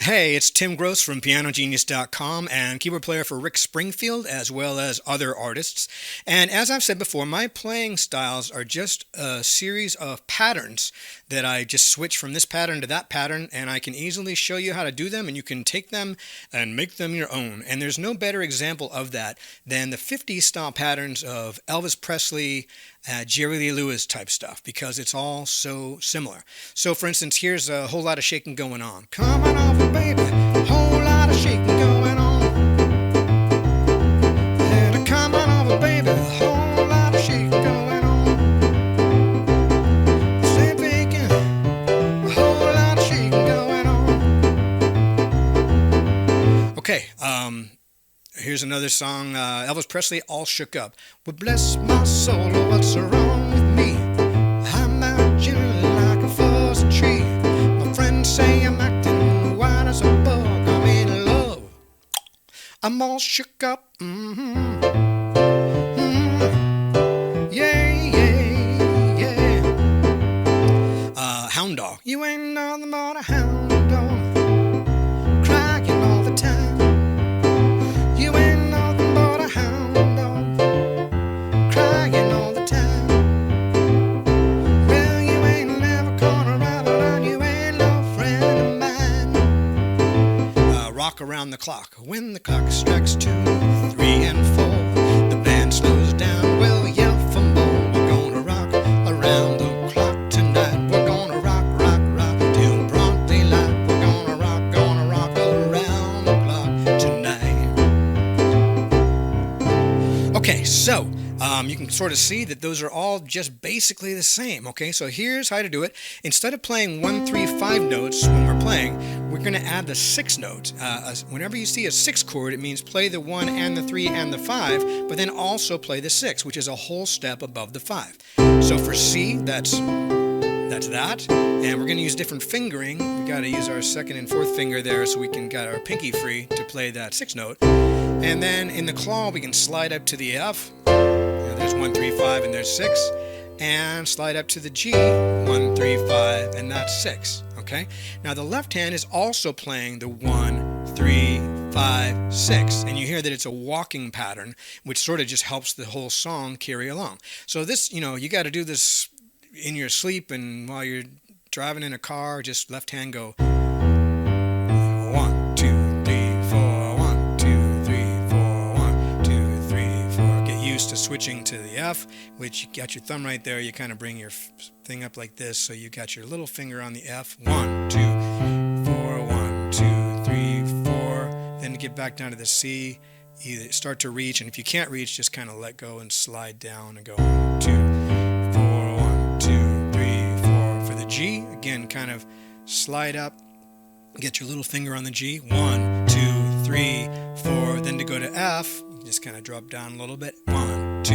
Hey, it's Tim Gross from PianoGenius.com and keyboard player for Rick Springfield as well as other artists. And as I've said before, my playing styles are just a series of patterns that I just switch from this pattern to that pattern, and I can easily show you how to do them, and you can take them and make them your own. And there's no better example of that than the 50s style patterns of Elvis Presley, Jerry Lee Lewis type stuff, because it's all so similar. So for instance, here's a whole lot of shaking going on. Come on over, baby, whole lot of shaking going on. And come on over, baby, whole lot of shaking going on. Same thinking, a whole lot of shaking going on. Okay, here's another song, Elvis Presley, All Shook Up. Well, bless my soul, what's wrong with me? I'm acting like a fuzzy tree. My friends say I'm acting white as a bug. I'm in love. I'm all shook up. Yeah, yeah, yeah. Hound dog. You ain't nothing but a hound dog, crying all the time. You ain't nothing but a hound dog, crying all the time. Well, you ain't never gonna ride around, you ain't no friend of mine. Rock around the clock. When the clock strikes 2, 3, and 4, the band slows down. We'll yell for more. We're gonna rock around the clock tonight. We're gonna rock, rock, rock till broad daylight. We're gonna rock around the clock tonight. Okay, so you can sort of see that those are all just basically the same. Okay, so here's how to do it. Instead of playing 1, 3, 5 notes when we're playing, we're going to add the 6 notes. Whenever you see a 6 chord, it means play the 1 and the 3 and the 5, but then also play the 6, which is a whole step above the 5. So for C, that's that, and we're going to use different fingering. We got to use our second and fourth finger there so we can get our pinky free to play that 6 note. And then in the claw, we can slide up to the F. There's 1, 3, 5, and there's 6. And slide up to the G, 1, 3, 5, and that's 6. Okay? Now the left hand is also playing the 1, 3, 5, 6. And you hear that it's a walking pattern, which sort of just helps the whole song carry along. So this, you got to do this in your sleep and while you're driving in a car, just left hand go 1, 2, 3, 4, 1, 2, 3, 4, 1, 2, 3, 4. Get used to switching to the F, which you got your thumb right there. You kind of bring your thing up like this, so you got your little finger on the F. 1, 2, 4, 1, 2, 3, 4. Then to get back down to the C, either start to reach, and if you can't reach, just kind of let go and slide down and go 1, 2, 4, 1, 2, 3, 4. For the G, again, kind of slide up, get your little finger on the G. 1, 2, 3, 4. Then to go to F, you just kind of drop down a little bit. 1, 2,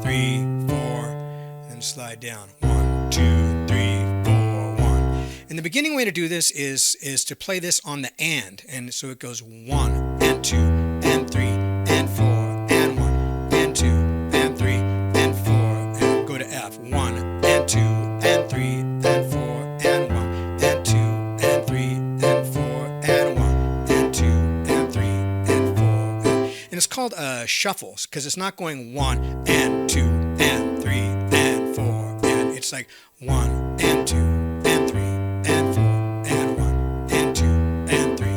3, 4. Then slide down. 1, 2, 3, 4, 1. And the beginning way to do this is to play this on the and so it goes 1 and 2 and 3 and 4 and 1 and 2 and 3 and 4 and go to F. 1 and 2 and 3 and 4 and 1 and 2 and 3 and 4 and 1 and 2 and 3 and 4 and it's called a shuffle because it's not going 1 and 2 and 3 and 4 and it's like 1 and 2 and 3 and 4 and 1 and 2 and 3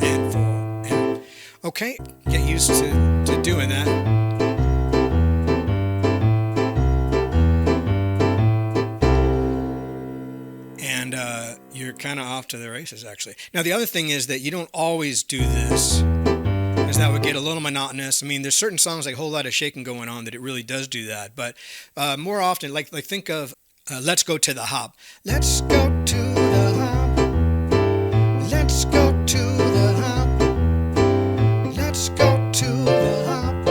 and 4 and okay, get used to doing that. And you're kind of off to the races, actually. Now, the other thing is that you don't always do this, because that would get a little monotonous. I mean, there's certain songs like a whole lot of shaking going on that it really does do that. But more often, like think of Let's Go to the Hop. Let's go to the hop. Let's go to the hop. Let's go to the hop.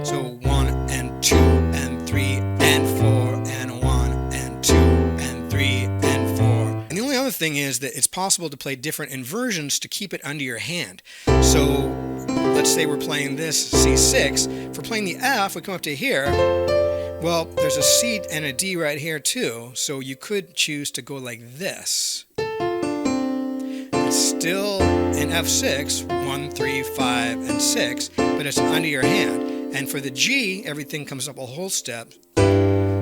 So 1 and 2 and 3 and 4 and 1 and 2 and 3 and 4. And the only other thing is that it's possible to play different inversions to keep it under your hand. So let's say we're playing this C6. For playing the F, we come up to here. Well, there's a C and a D right here too, so you could choose to go like this. It's still in F6, 1, 3, 5, and 6, but it's under your hand. And for the G, everything comes up a whole step.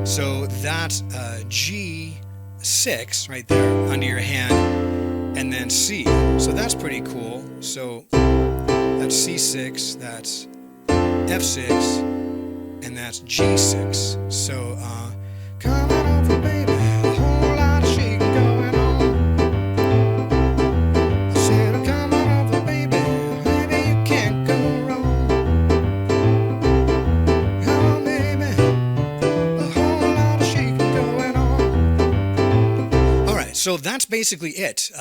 So that's G6 right there under your hand, and then C. So that's pretty cool. So that's C6, that's F6, and that's G6. So come on over, baby, a whole lot of shaking going on. I said, come on over, baby, baby, you can't go wrong. Come on, baby, a whole lot of shaking going on. All right, so that's basically it.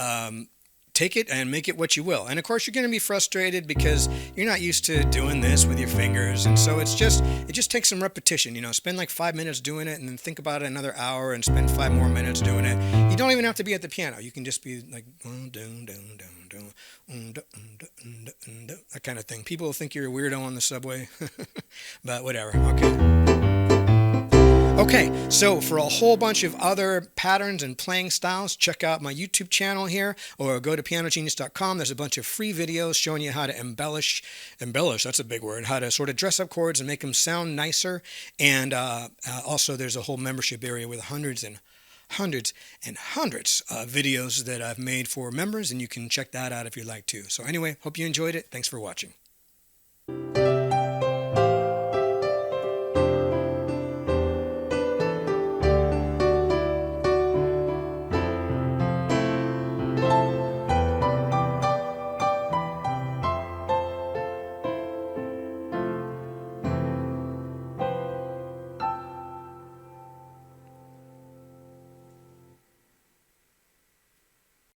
Take it and make it what you will. And of course, you're going to be frustrated because you're not used to doing this with your fingers. And so it just takes some repetition. Spend like 5 minutes doing it and then think about it another hour and spend 5 more minutes doing it. You don't even have to be at the piano. You can just be like, that kind of thing. People will think you're a weirdo on the subway, but whatever. Okay, so for a whole bunch of other patterns and playing styles, check out my YouTube channel here, or go to pianogenius.com. There's a bunch of free videos showing you how to embellish, that's a big word, how to sort of dress up chords and make them sound nicer. And also there's a whole membership area with hundreds and hundreds of videos that I've made for members, and you can check that out if you'd like to. So anyway, hope you enjoyed it. Thanks for watching.